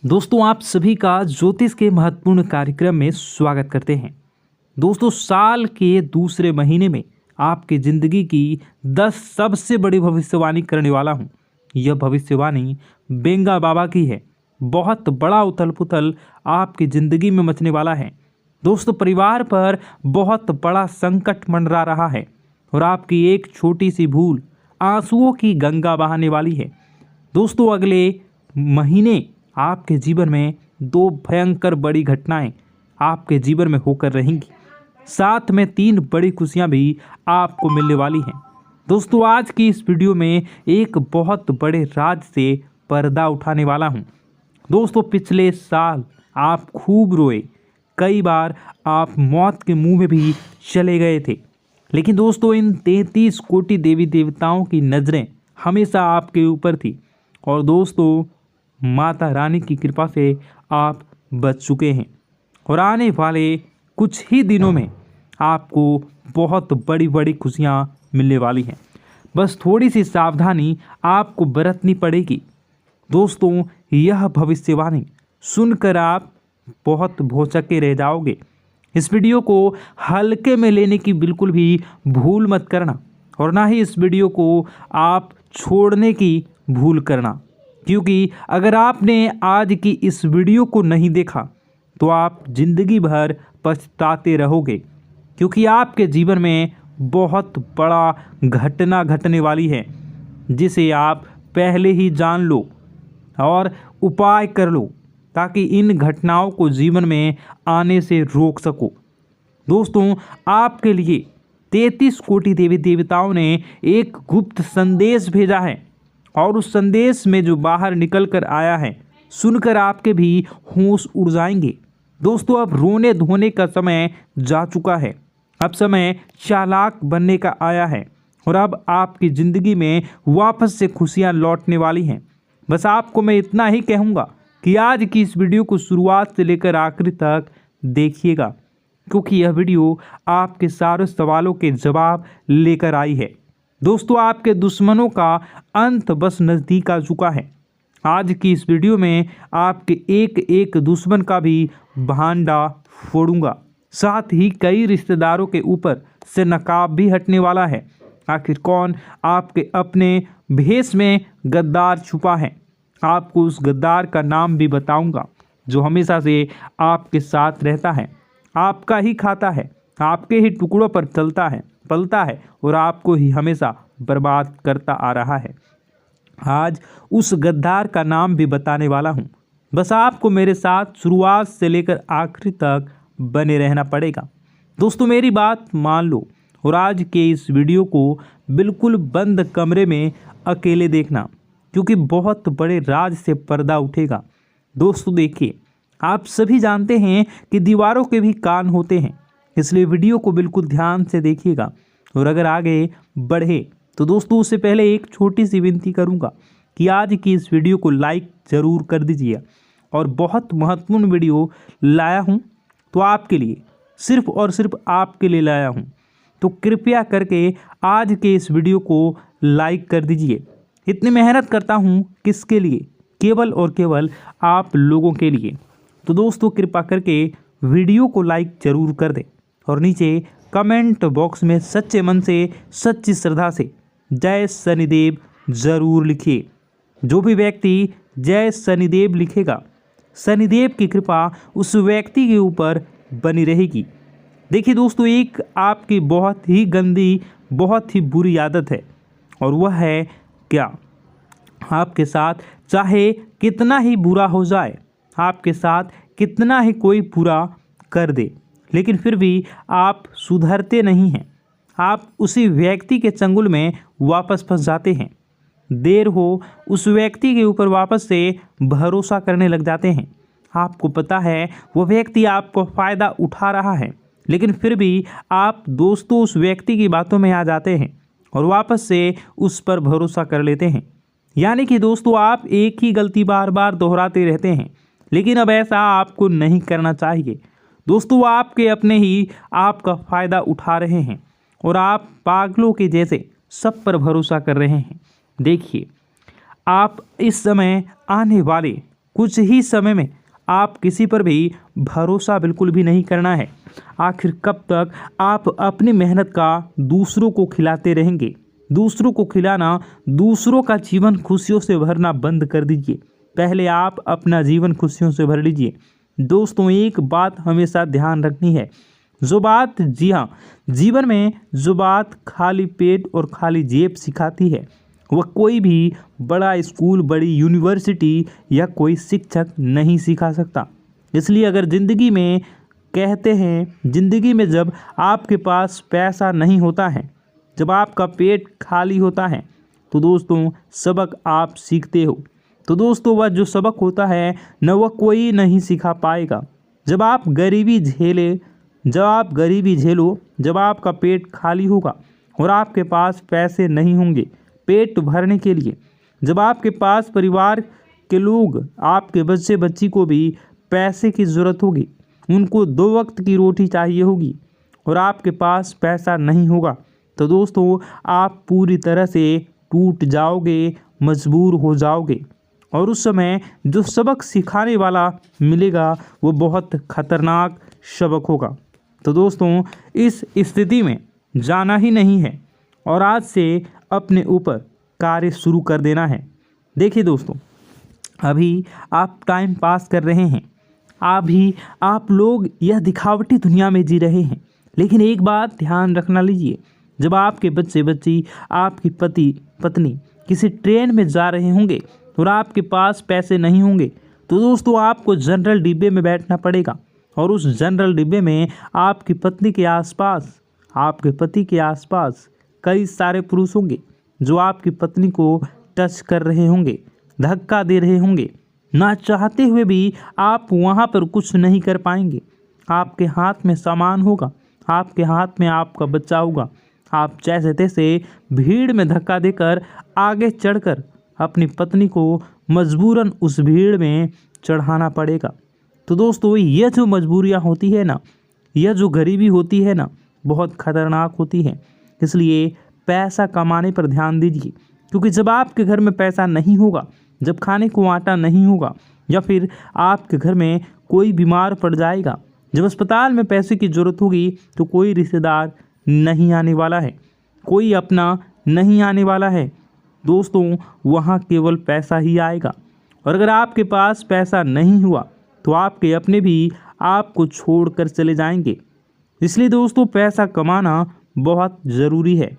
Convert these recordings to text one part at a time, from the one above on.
दोस्तों आप सभी का ज्योतिष के महत्वपूर्ण कार्यक्रम में स्वागत करते हैं। दोस्तों साल के दूसरे महीने में आपकी ज़िंदगी की 10 सबसे बड़ी भविष्यवाणी करने वाला हूं। यह भविष्यवाणी बेंगा बाबा की है। बहुत बड़ा उथल पुथल आपकी ज़िंदगी में मचने वाला है। दोस्तों परिवार पर बहुत बड़ा संकट मंडरा रहा है और आपकी एक छोटी सी भूल आंसुओं की गंगा बहाने वाली है। दोस्तों अगले महीने आपके जीवन में 2 भयंकर बड़ी घटनाएं आपके जीवन में होकर रहेंगी। साथ में 3 बड़ी खुशियां भी आपको मिलने वाली हैं। दोस्तों आज की इस वीडियो में एक बहुत बड़े राज से पर्दा उठाने वाला हूं। दोस्तों पिछले साल आप खूब रोए, कई बार आप मौत के मुंह में भी चले गए थे, लेकिन दोस्तों इन 33 कोटि देवी देवताओं की नज़रें हमेशा आपके ऊपर थी और दोस्तों माता रानी की कृपा से आप बच चुके हैं और आने वाले कुछ ही दिनों में आपको बहुत बड़ी बड़ी खुशियां मिलने वाली हैं। बस थोड़ी सी सावधानी आपको बरतनी पड़ेगी। दोस्तों यह भविष्यवाणी सुनकर आप बहुत भौचक्के रह जाओगे। इस वीडियो को हल्के में लेने की बिल्कुल भी भूल मत करना और ना ही इस वीडियो को आप छोड़ने की भूल करना, क्योंकि अगर आपने आज की इस वीडियो को नहीं देखा तो आप ज़िंदगी भर पछताते रहोगे, क्योंकि आपके जीवन में बहुत बड़ा घटना घटने वाली है जिसे आप पहले ही जान लो और उपाय कर लो ताकि इन घटनाओं को जीवन में आने से रोक सको। दोस्तों आपके लिए 33 कोटि देवी देवताओं ने एक गुप्त संदेश भेजा है और उस संदेश में जो बाहर निकल कर आया है सुनकर आपके भी होश उड़ जाएंगे। दोस्तों अब रोने धोने का समय जा चुका है। अब समय चालाक बनने का आया है और अब आपकी ज़िंदगी में वापस से खुशियां लौटने वाली हैं। बस आपको मैं इतना ही कहूँगा कि आज की इस वीडियो को शुरुआत से लेकर आखिरी तक देखिएगा, क्योंकि यह वीडियो आपके सारे सवालों के जवाब लेकर आई है। दोस्तों आपके दुश्मनों का अंत बस नज़दीक आ चुका है। आज की इस वीडियो में आपके एक एक दुश्मन का भी भांडा फोड़ूंगा, साथ ही कई रिश्तेदारों के ऊपर से नकाब भी हटने वाला है। आखिर कौन आपके अपने भेष में गद्दार छुपा है, आपको उस गद्दार का नाम भी बताऊंगा जो हमेशा से आपके साथ रहता है, आपका ही खाता है, आपके ही टुकड़ों पर चलता है, पलता है और आपको ही हमेशा बर्बाद करता आ रहा है। आज उस गद्दार का नाम भी बताने वाला हूँ। बस आपको मेरे साथ शुरुआत से लेकर आखिरी तक बने रहना पड़ेगा। दोस्तों मेरी बात मान लो और आज के इस वीडियो को बिल्कुल बंद कमरे में अकेले देखना, क्योंकि बहुत बड़े राज से पर्दा उठेगा। दोस्तों देखिए, आप सभी जानते हैं कि दीवारों के भी कान होते हैं, इसलिए वीडियो को बिल्कुल ध्यान से देखिएगा और अगर आगे बढ़े तो दोस्तों उससे पहले एक छोटी सी विनती करूंगा कि आज की इस वीडियो को लाइक ज़रूर कर दीजिए। और बहुत महत्वपूर्ण वीडियो लाया हूं तो आपके लिए, सिर्फ और सिर्फ आपके लिए लाया हूं, तो कृपया करके आज के इस वीडियो को लाइक कर दीजिए। इतनी मेहनत करता हूं किसके लिए? केवल और केवल आप लोगों के लिए। तो दोस्तों कृपा करके वीडियो को लाइक ज़रूर कर दें और नीचे कमेंट बॉक्स में सच्चे मन से, सच्ची श्रद्धा से जय शनिदेव ज़रूर लिखिए। जो भी व्यक्ति जय शनिदेव लिखेगा, शनिदेव की कृपा उस व्यक्ति के ऊपर बनी रहेगी। देखिए दोस्तों, एक आपकी बहुत ही गंदी, बहुत ही बुरी आदत है और वह है क्या? आपके साथ चाहे कितना ही बुरा हो जाए, आपके साथ कितना ही कोई बुरा कर दे, लेकिन फिर भी आप सुधरते नहीं हैं। आप उसी व्यक्ति के चंगुल में वापस फंस जाते हैं। देर हो उस व्यक्ति के ऊपर वापस से भरोसा करने लग जाते हैं। आपको पता है वो व्यक्ति आपको फ़ायदा उठा रहा है, लेकिन फिर भी आप दोस्तों उस व्यक्ति की बातों में आ जाते हैं और वापस से उस पर भरोसा कर लेते हैं। यानी कि दोस्तों आप एक ही गलती बार बार दोहराते रहते हैं, लेकिन अब ऐसा आपको नहीं करना चाहिए। दोस्तों आपके अपने ही आपका फ़ायदा उठा रहे हैं और आप पागलों के जैसे सब पर भरोसा कर रहे हैं। देखिए आप इस समय आने वाले कुछ ही समय में आप किसी पर भी भरोसा बिल्कुल भी नहीं करना है। आखिर कब तक आप अपनी मेहनत का दूसरों को खिलाते रहेंगे? दूसरों को खिलाना, दूसरों का जीवन खुशियों से भरना बंद कर दीजिए। पहले आप अपना जीवन खुशियों से भर लीजिए। दोस्तों, एक बात हमेशा ध्यान रखनी है, जी हाँ, जीवन में जो बात खाली पेट और खाली जेब सिखाती है, वह कोई भी बड़ा स्कूल, बड़ी यूनिवर्सिटी या कोई शिक्षक नहीं सिखा सकता। इसलिए अगर ज़िंदगी में कहते हैं, ज़िंदगी में जब आपके पास पैसा नहीं होता है, जब आपका पेट खाली होता है, तो दोस्तों सबक आप सीखते हो। तो दोस्तों वह जो सबक होता है न, वह कोई नहीं सिखा पाएगा। जब आप गरीबी झेलो, जब आपका पेट खाली होगा और आपके पास पैसे नहीं होंगे पेट भरने के लिए, जब आपके पास परिवार के लोग, आपके बच्चे बच्ची को भी पैसे की ज़रूरत होगी, उनको 2 वक्त की रोटी चाहिए होगी और आपके पास पैसा नहीं होगा, तो दोस्तों आप पूरी तरह से टूट जाओगे, मजबूर हो जाओगे। और उस समय जो सबक सिखाने वाला मिलेगा वो बहुत खतरनाक सबक होगा। तो दोस्तों इस स्थिति में जाना ही नहीं है और आज से अपने ऊपर कार्य शुरू कर देना है। देखिए दोस्तों, अभी आप टाइम पास कर रहे हैं, आप लोग यह दिखावटी दुनिया में जी रहे हैं, लेकिन एक बात ध्यान रखना लीजिए, जब आपके बच्चे बच्ची, आपकी पति पत्नी किसी ट्रेन में जा रहे होंगे और आपके पास पैसे नहीं होंगे, तो दोस्तों आपको जनरल डिब्बे में बैठना पड़ेगा और उस जनरल डिब्बे में आपकी पत्नी के आसपास, आपके पति के आसपास कई सारे पुरुष होंगे जो आपकी पत्नी को टच कर रहे होंगे, धक्का दे रहे होंगे। ना चाहते हुए भी आप वहाँ पर कुछ नहीं कर पाएंगे। आपके हाथ में सामान होगा, आपके हाथ में आपका बच्चा होगा, आप जैसे तैसे भीड़ में धक्का देकर आगे चढ़कर अपनी पत्नी को मजबूरन उस भीड़ में चढ़ाना पड़ेगा। तो दोस्तों यह जो मजबूरियां होती है ना, यह जो गरीबी होती है ना, बहुत खतरनाक होती है। इसलिए पैसा कमाने पर ध्यान दीजिए, क्योंकि जब आपके घर में पैसा नहीं होगा, जब खाने को आटा नहीं होगा, या फिर आपके घर में कोई बीमार पड़ जाएगा, जब अस्पताल में पैसे की ज़रूरत होगी, तो कोई रिश्तेदार नहीं आने वाला है, कोई अपना नहीं आने वाला है। दोस्तों वहाँ केवल पैसा ही आएगा। और अगर आपके पास पैसा नहीं हुआ तो आपके अपने भी आपको छोड़कर चले जाएंगे। इसलिए दोस्तों पैसा कमाना बहुत ज़रूरी है।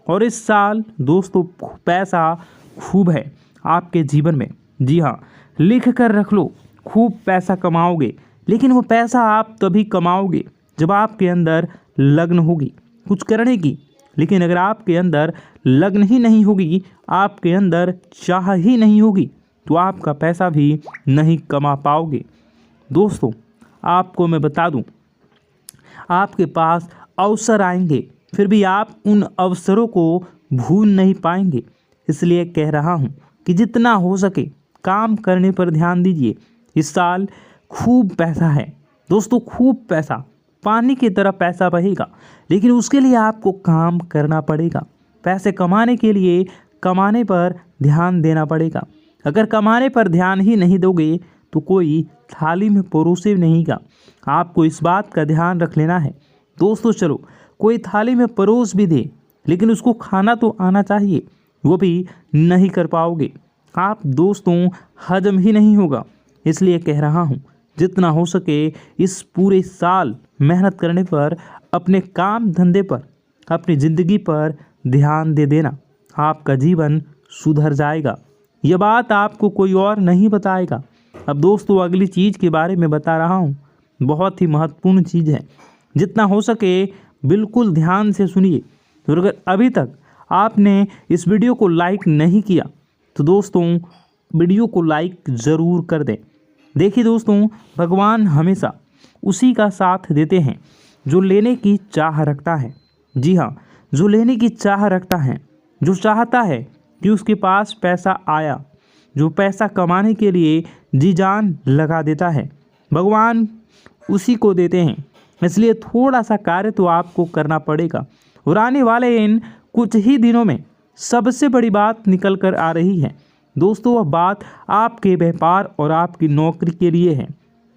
और इस साल दोस्तों पैसा खूब है आपके जीवन में। जी हाँ, लिख कर रख लो, खूब पैसा कमाओगे, लेकिन वो पैसा आप तभी कमाओगे जब आपके अंदर लगन होगी कुछ करने की। लेकिन अगर आपके अंदर लगन ही नहीं होगी, आपके अंदर चाह ही नहीं होगी, तो आपका पैसा भी नहीं कमा पाओगे। दोस्तों आपको मैं बता दूं, आपके पास अवसर आएंगे, फिर भी आप उन अवसरों को भूल नहीं पाएंगे। इसलिए कह रहा हूं कि जितना हो सके काम करने पर ध्यान दीजिए। इस साल खूब पैसा है दोस्तों, खूब पैसा, पानी की तरह पैसा बहेगा, लेकिन उसके लिए आपको काम करना पड़ेगा। पैसे कमाने के लिए कमाने पर ध्यान देना पड़ेगा। अगर कमाने पर ध्यान ही नहीं दोगे तो कोई थाली में परोसे नहीं गा। आपको इस बात का ध्यान रख लेना है। दोस्तों चलो कोई थाली में परोस भी दे, लेकिन उसको खाना तो आना चाहिए, वो भी नहीं कर पाओगे आप दोस्तों, हजम ही नहीं होगा। इसलिए कह रहा हूँ जितना हो सके इस पूरे साल मेहनत करने पर, अपने काम धंधे पर, अपनी ज़िंदगी पर ध्यान दे देना। आपका जीवन सुधर जाएगा। यह बात आपको कोई और नहीं बताएगा। अब दोस्तों अगली चीज़ के बारे में बता रहा हूँ, बहुत ही महत्वपूर्ण चीज़ है, जितना हो सके बिल्कुल ध्यान से सुनिए। और अगर अभी तक आपने इस वीडियो को लाइक नहीं किया तो दोस्तों वीडियो को लाइक ज़रूर कर दें। देखिए दोस्तों, भगवान हमेशा उसी का साथ देते हैं जो लेने की चाह रखता है। जी हाँ, जो लेने की चाह रखता है, जो चाहता है कि उसके पास पैसा आया, जो पैसा कमाने के लिए जी जान लगा देता है, भगवान उसी को देते हैं। इसलिए थोड़ा सा कार्य तो आपको करना पड़ेगा। और आने वाले इन कुछ ही दिनों में सबसे बड़ी बात निकल कर आ रही है। दोस्तों वह बात आपके व्यापार और आपकी नौकरी के लिए है।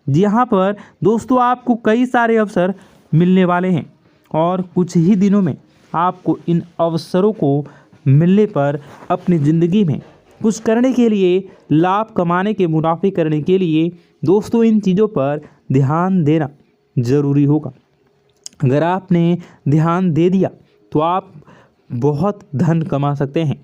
यहाँ पर दोस्तों आपको कई सारे अवसर मिलने वाले हैं और कुछ ही दिनों में आपको इन अवसरों को मिलने पर अपनी ज़िंदगी में कुछ करने के लिए, लाभ कमाने के, मुनाफे करने के लिए दोस्तों इन चीज़ों पर ध्यान देना ज़रूरी होगा। अगर आपने ध्यान दे दिया तो आप बहुत धन कमा सकते हैं।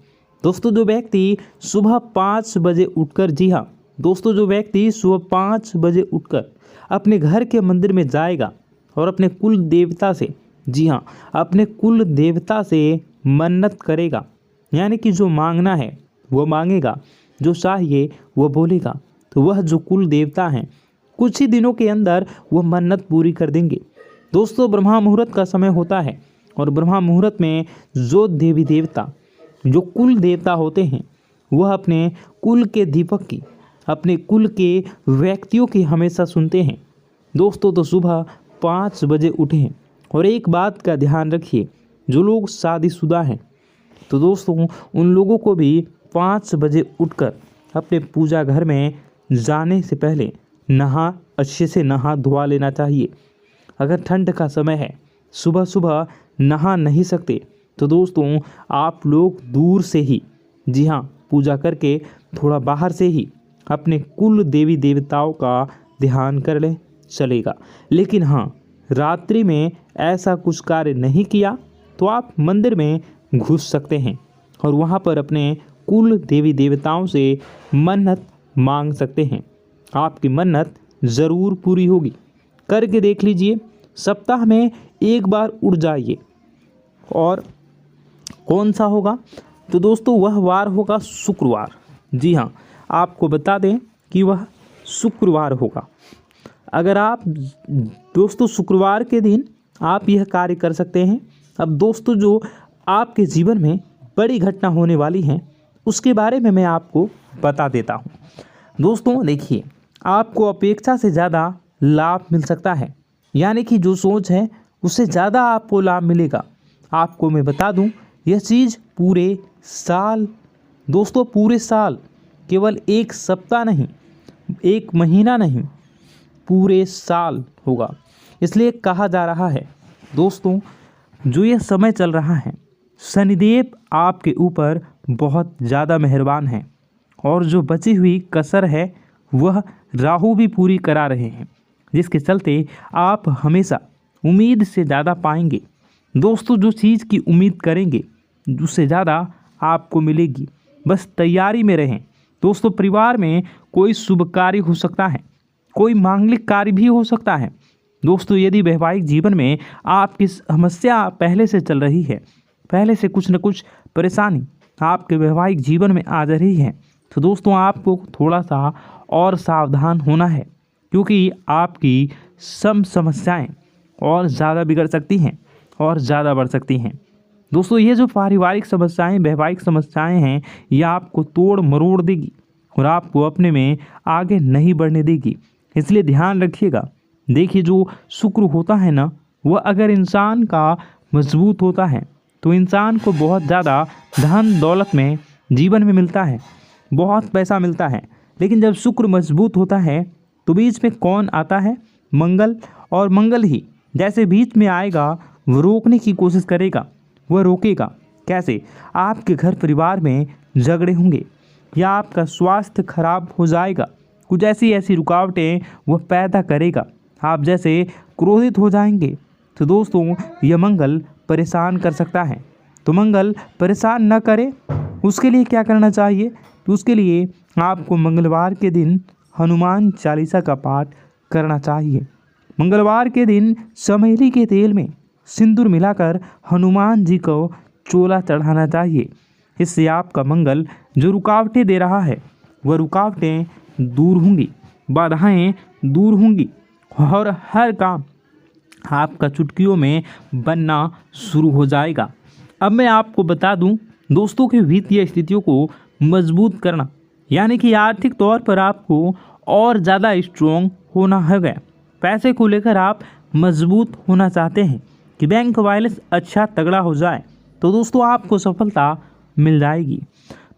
दोस्तों जो व्यक्ति सुबह 5 बजे उठकर, जी हाँ दोस्तों, जो व्यक्ति सुबह 5 बजे उठकर अपने घर के मंदिर में जाएगा और अपने कुल देवता से, जी हाँ, अपने कुल देवता से मन्नत करेगा, यानी कि जो मांगना है वो मांगेगा, जो चाहिए वो बोलेगा, तो वह जो कुल देवता हैं कुछ ही दिनों के अंदर वह मन्नत पूरी कर देंगे। दोस्तों ब्रह्मा मुहूर्त का समय होता है और ब्रह्मा मुहूर्त में जो देवी देवता, जो कुल देवता होते हैं, वह अपने कुल के दीपक की, अपने कुल के व्यक्तियों की हमेशा सुनते हैं। दोस्तों तो सुबह 5 बजे उठें और एक बात का ध्यान रखिए, जो लोग शादीशुदा हैं तो दोस्तों उन लोगों को भी 5 बजे उठकर अपने पूजा घर में जाने से पहले अच्छे से नहा धोवा लेना चाहिए। अगर ठंड का समय है, सुबह सुबह नहा नहीं सकते, तो दोस्तों आप लोग दूर से ही, जी हाँ, पूजा करके थोड़ा बाहर से ही अपने कुल देवी देवताओं का ध्यान कर लें, चलेगा। लेकिन हाँ, रात्रि में ऐसा कुछ कार्य नहीं किया तो आप मंदिर में घुस सकते हैं और वहाँ पर अपने कुल देवी देवताओं से मन्नत मांग सकते हैं। आपकी मन्नत ज़रूर पूरी होगी। करके देख लीजिए, सप्ताह में एक बार उठ जाइए। और कौन सा होगा? तो दोस्तों वह वार होगा शुक्रवार। जी हाँ, आपको बता दें कि वह शुक्रवार होगा। अगर आप दोस्तों शुक्रवार के दिन आप यह कार्य कर सकते हैं। अब दोस्तों जो आपके जीवन में बड़ी घटना होने वाली है उसके बारे में मैं आपको बता देता हूँ। दोस्तों देखिए, आपको अपेक्षा से ज़्यादा लाभ मिल सकता है, यानी कि जो सोच है उससे ज़्यादा आपको लाभ मिलेगा। आपको मैं बता दूं, यह चीज़ पूरे साल, दोस्तों पूरे साल, केवल एक सप्ताह नहीं, एक महीना नहीं, पूरे साल होगा। इसलिए कहा जा रहा है दोस्तों, जो यह समय चल रहा है, शनिदेव आपके ऊपर बहुत ज़्यादा मेहरबान हैं और जो बची हुई कसर है वह राहु भी पूरी करा रहे हैं, जिसके चलते आप हमेशा उम्मीद से ज़्यादा पाएंगे। दोस्तों जो चीज़ की उम्मीद करेंगे उससे ज़्यादा आपको मिलेगी, बस तैयारी में रहें। दोस्तों परिवार में कोई शुभ कार्य हो सकता है, कोई मांगलिक कार्य भी हो सकता है। दोस्तों यदि वैवाहिक जीवन में आपकी समस्या पहले से चल रही है, पहले से कुछ न कुछ परेशानी आपके वैवाहिक जीवन में आ जा रही है, तो दोस्तों आपको थोड़ा सा और सावधान होना है, क्योंकि आपकी समस्याएं और ज़्यादा बिगड़ सकती हैं और ज़्यादा बढ़ सकती हैं। दोस्तों ये जो पारिवारिक समस्याएं, वैवाहिक समस्याएं हैं, ये आपको तोड़ मरोड़ देगी और आपको अपने में आगे नहीं बढ़ने देगी। इसलिए ध्यान रखिएगा। देखिए जो शुक्र होता है ना, वह अगर इंसान का मजबूत होता है तो इंसान को बहुत ज़्यादा धन दौलत में जीवन में मिलता है, बहुत पैसा मिलता है। लेकिन जब शुक्र मजबूत होता है तो बीच में कौन आता है? मंगल। और मंगल ही जैसे बीच में आएगा वो रोकने की कोशिश करेगा। वह रोकेगा कैसे? आपके घर परिवार में झगड़े होंगे या आपका स्वास्थ्य खराब हो जाएगा, कुछ ऐसी रुकावटें वह पैदा करेगा। आप जैसे क्रोधित हो जाएंगे, तो दोस्तों यह मंगल परेशान कर सकता है। तो मंगल परेशान न करे, उसके लिए क्या करना चाहिए? तो उसके लिए आपको मंगलवार के दिन हनुमान चालीसा का पाठ करना चाहिए। मंगलवार के दिन चमेली के तेल में सिंदूर मिलाकर हनुमान जी को चोला चढ़ाना चाहिए। इससे आपका मंगल जो रुकावटें दे रहा है वह रुकावटें दूर होंगी, बाधाएं दूर होंगी और हर काम आपका चुटकियों में बनना शुरू हो जाएगा। अब मैं आपको बता दूं, दोस्तों की वित्तीय स्थितियों को मजबूत करना, यानी कि आर्थिक तौर पर आपको और ज़्यादा स्ट्रॉन्ग होना है। पैसे को लेकर आप मजबूत होना चाहते हैं कि बैंक बैलेंस अच्छा तगड़ा हो जाए, तो दोस्तों आपको सफलता मिल जाएगी।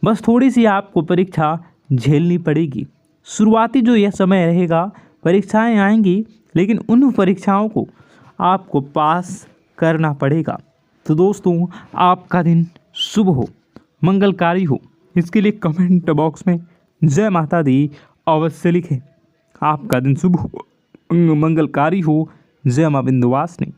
बस थोड़ी सी आपको परीक्षा झेलनी पड़ेगी। शुरुआती जो यह समय रहेगा, परीक्षाएं आएंगी, लेकिन उन परीक्षाओं को आपको पास करना पड़ेगा। तो दोस्तों, आपका दिन शुभ हो, मंगलकारी हो, इसके लिए कमेंट बॉक्स में जय माता दी अवश्य लिखें। आपका दिन शुभ हो, मंगलकारी हो। जय मां विंध्यवासिनी।